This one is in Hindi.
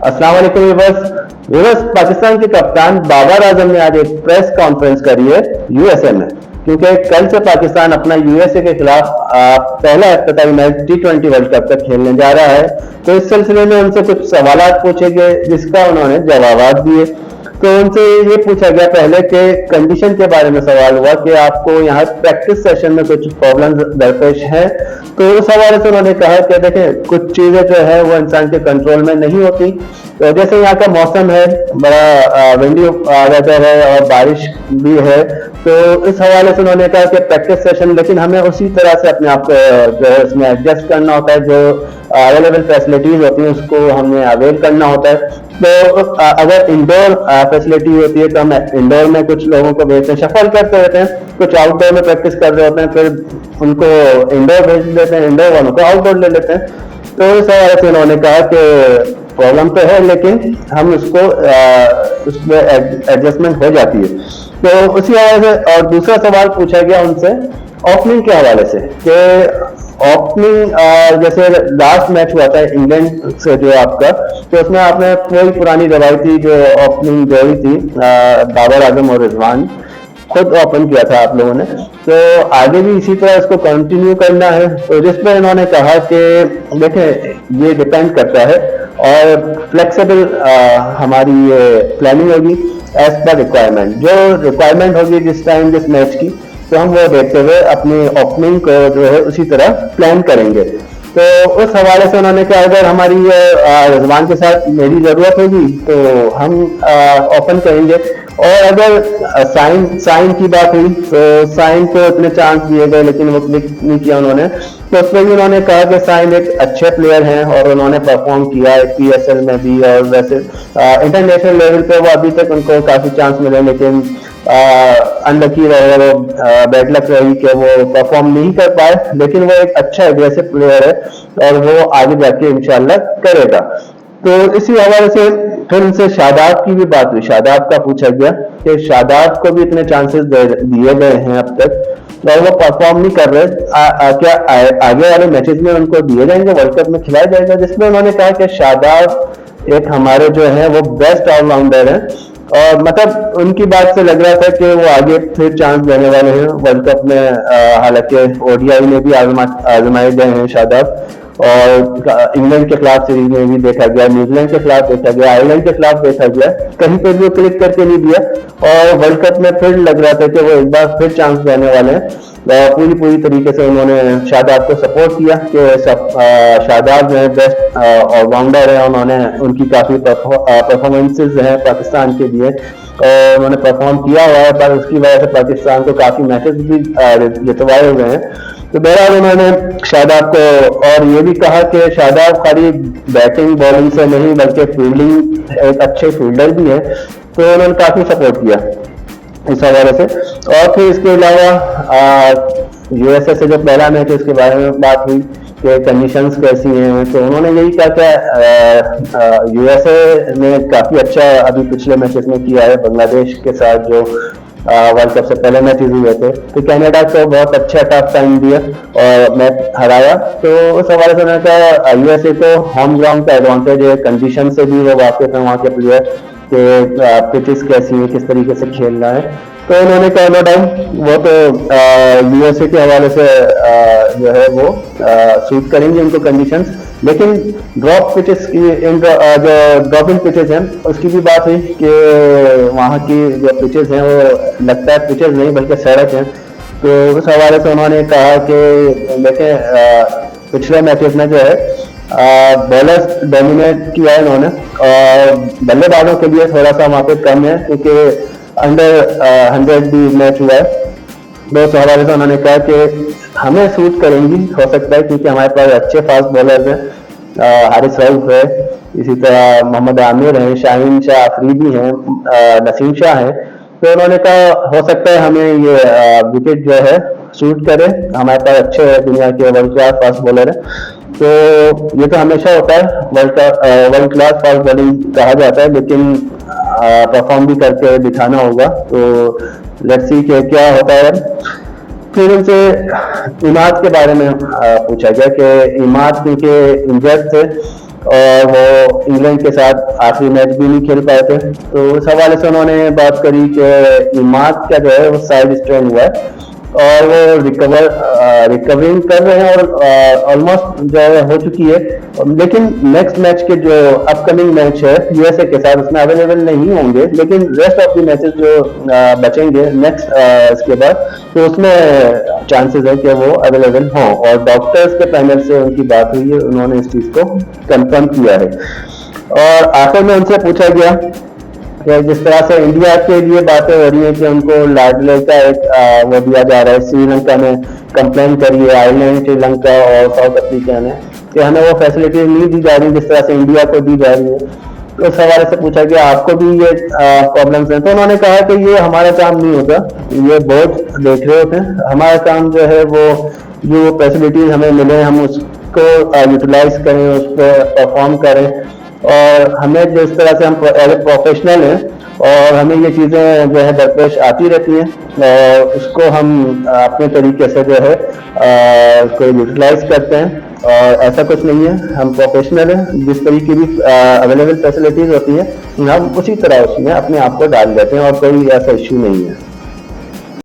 अस्सलाम वालेकुम व्यूअर्स। पाकिस्तान के कप्तान बाबर आजम ने आज एक प्रेस कॉन्फ्रेंस करी है यूएसए में, क्योंकि कल से पाकिस्तान अपना यूएसए के खिलाफ पहला इफ्तिताई मैच टी20 वर्ल्ड कप का खेलने जा रहा है। तो इस सिलसिले में उनसे कुछ सवाल पूछे गए जिसका उन्होंने जवाब दिए। तो उनसे ये पूछा गया पहले कि कंडीशन के बारे में सवाल हुआ कि आपको यहाँ प्रैक्टिस सेशन में कुछ प्रॉब्लम्स दरपेश हैं। तो उस हवाले से उन्होंने कहा कि देखें, कुछ चीजें जो है वो इंसान के कंट्रोल में नहीं होती। तो जैसे यहाँ का मौसम है, बड़ा विंडी वेदर है और बारिश भी है, तो इस हवाले से उन्होंने कहा कि प्रैक्टिस सेशन, लेकिन हमें उसी तरह से अपने आप को जो है उसमें एडजस्ट करना होता है, जो अवेलेबल फैसिलिटीज होती हैं उसको हमें अवेल करना होता है। तो अगर इंडोर फैसिलिटी होती है तो हम इंडोर में कुछ लोगों को भेजते हैं, शफल करते रहते हैं, कुछ आउटडोर में प्रैक्टिस कर रहे होते हैं, फिर उनको इंडोर भेज देते हैं, इंडोर वालों को आउटडोर ले लेते हैं। तो इस हवाले से उन्होंने कहा कि प्रॉब्लम तो है लेकिन हम उसमें एडजस्टमेंट हो जाती है। तो उसी हवाले से और दूसरा सवाल पूछा गया उनसे ओपनिंग के हवाले से कि ओपनिंग जैसे लास्ट मैच हुआ था इंग्लैंड से जो आपका, तो उसमें आपने कोई पुरानी रवायती जो ओपनिंग जोड़ी थी बाबर आजम और रिजवान खुद ओपन किया था आप लोगों ने, तो आगे भी इसी तरह इसको कंटिन्यू करना है। तो जिस पर इन्होंने कहा कि देखें, ये डिपेंड करता है और फ्लेक्सिबल हमारी ये प्लानिंग होगी एज पर रिक्वायरमेंट। जो रिक्वायरमेंट होगी जिस टाइम जिस मैच की, तो हम वो देखते हुए अपनी ओपनिंग को जो है उसी तरह प्लान करेंगे। तो उस हवाले से उन्होंने कहा अगर हमारी रिजवान के साथ मेरी जरूरत होगी तो हम ओपन करेंगे, और अगर साइन की बात हुई तो साइन को इतने चांस दिए गए लेकिन वो क्लिक नहीं किया उन्होंने। तो उसमें भी उन्होंने कहा कि साइन एक अच्छे प्लेयर हैं और उन्होंने परफॉर्म किया है पीएसएल में भी, और वैसे इंटरनेशनल लेवल पे वो अभी तक उनको काफी चांस मिले, लेकिन अनलकी रहे, वो बैड लक रही कि वो परफॉर्म नहीं कर पाए। लेकिन वो एक अच्छा एग्रेसिव प्लेयर है और वो आगे जाके इंशाल्लाह करेगा। तो इसी हवाले से फिर उनसे शादाब की भी बात हुई। शादाब का पूछा गया कि शादाब को भी इतने चांसेस दिए गए हैं अब तक और वो परफॉर्म नहीं कर रहे, क्या आगे वाले मैचेस में उनको दिए जाएंगे, वर्ल्ड कप में खिलाया जाएगा? जिसमें उन्होंने कहा कि शादाब एक हमारे जो है वो बेस्ट ऑलराउंडर है, और मतलब उनकी बात से लग रहा था कि वो आगे फिर चांस देने वाले हैं वर्ल्ड कप में। हालांकि ओडीआई में भी आजमाए गए हैं शादाब, और इंग्लैंड के खिलाफ सीरीज में भी देखा गया, न्यूजीलैंड के खिलाफ देखा गया, आयरलैंड के खिलाफ देखा गया, कहीं पर भी वो क्लिक करके नहीं दिया, और वर्ल्ड कप में फिर लग रहा था कि वो एक बार फिर चांस देने वाले हैं। पूरी तरीके से उन्होंने शादाब को सपोर्ट किया कि शादाब जो है बेस्ट ऑलराउंडर है, उन्होंने उनकी काफी परफॉर्मेंसेज हैं पाकिस्तान के लिए और उन्होंने परफॉर्म किया हुआ है, पर उसकी वजह से पाकिस्तान को काफी मैचेस भी जितवाए हुए हैं। तो बहरहाल उन्होंने शादाब को और ये भी कहा कि शादाब खाली बैटिंग बॉलिंग से नहीं बल्कि फील्डिंग एक अच्छे फील्डर भी है, तो उन्होंने काफी सपोर्ट किया इस हवाले से। और फिर इसके अलावा यूएसए से जो पहला मैच है उसके बारे में बात हुई कि कंडीशंस कैसी हैं, तो उन्होंने यही कहा कि यूएसए ने काफी अच्छा अभी पिछले मैचेस में किया है बांग्लादेश के साथ जो वर्ल्ड कप से पहले मैचेस हुए थे। तो कनाडा को बहुत अच्छा टफ टाइम दिया और मैच हराया। तो उस हवाले से उन्होंने कहा यूएसए को होम ग्राउंड का एडवांटेज है, कंडीशन से भी वो वाकिफ है वहाँ के प्लेयर कि पिचेस कैसी है, किस तरीके से खेलना है। तो उन्होंने कहा नो डाउट वो तो यूएसए के हवाले से जो है वो सूट करेंगे उनको कंडीशंस, लेकिन ड्रॉप पिचेस की जो ड्रॉपिंग पिचेस हैं उसकी भी बात हुई कि वहाँ की जो पिचेस हैं वो लगता है पिचेस नहीं बल्कि सड़क हैं। तो उस हवाले से उन्होंने कहा कि देखें पिछले मैचेस में जो है बॉलर्स डोमिनेट किया है उन्होंने, और बल्लेबाजों के लिए थोड़ा सा वहाँ पे कम है क्योंकि अंडर 100 भी मैच हुआ है। तो उस हवाले से उन्होंने कहा कि हमें सूट करेंगी, हो सकता है क्योंकि हमारे पास अच्छे फास्ट बॉलर्स हैं, हारिस रऊफ है, इसी तरह मोहम्मद आमिर है, शाहीन शाह अफरीदी हैं, नसीम शाह है। तो उन्होंने कहा हो सकता है हमें ये विकेट जो है सूट करे, हमारे पास अच्छे दुनिया के वर्ल्ड क्लास फास्ट बॉलर है। तो ये तो हमेशा होता है, वर्ल्ड क्लास फास्ट बॉलिंग कहा जाता है, लेकिन परफॉर्म भी करके दिखाना होगा। तो लेट्स सी कि क्या होता है। फिर उनसे इमाद के बारे में पूछा गया कि इमाद क्योंकि इंजर्ड थे और वो इंग्लैंड के साथ आखिरी मैच भी नहीं खेल पाए थे। तो उस हवाले से उन्होंने बात करी कि इमाद का जो है वो साइड स्ट्रेन हुआ है और वो रिकवरिंग कर रहे हैं और ऑलमोस्ट जो है हो चुकी है, लेकिन नेक्स्ट मैच के जो अपकमिंग मैच है यूएसए के साथ उसमें अवेलेबल नहीं होंगे, लेकिन रेस्ट ऑफ द मैचेस जो बचेंगे नेक्स्ट इसके बाद तो उसमें चांसेस है कि वो अवेलेबल हों और डॉक्टर्स के पैनल से उनकी बात हुई है, उन्होंने इस चीज को कंफर्म किया है। और आखिर में उनसे पूछा गया कि जिस तरह से इंडिया के लिए बातें हो रही है कि उनको लाडले का एक वो दिया जा रहा है, श्रीलंका ने कंप्लेन करी है, आयरलैंड, श्रीलंका और साउथ अफ्रीका ने, कि हमें वो फैसिलिटी नहीं दी जा रही जिस तरह से इंडिया को दी जा रही है। तो उस हवाले से पूछा गया आपको भी ये प्रॉब्लम्स हैं, तो उन्होंने कहा कि ये हमारा काम नहीं होता, ये बोर्ड देख रहे होते हैं, हमारा काम जो है वो जो फैसिलिटीज हमें मिले हम उसको यूटिलाइज करें, उस पर परफॉर्म करें और हमें जिस तरह से हम एज ए प्रोफेशनल हैं और हमें ये चीज़ें जो है दरपेश आती रहती हैं और उसको हम अपने तरीके से जो है उसको यूटिलाइज करते हैं और ऐसा कुछ नहीं है, हम प्रोफेशनल हैं, जिस तरीके की अवेलेबल फैसिलिटीज होती है हम उसी तरह उसमें अपने आप को डाल देते हैं और कोई ऐसा इश्यू नहीं है।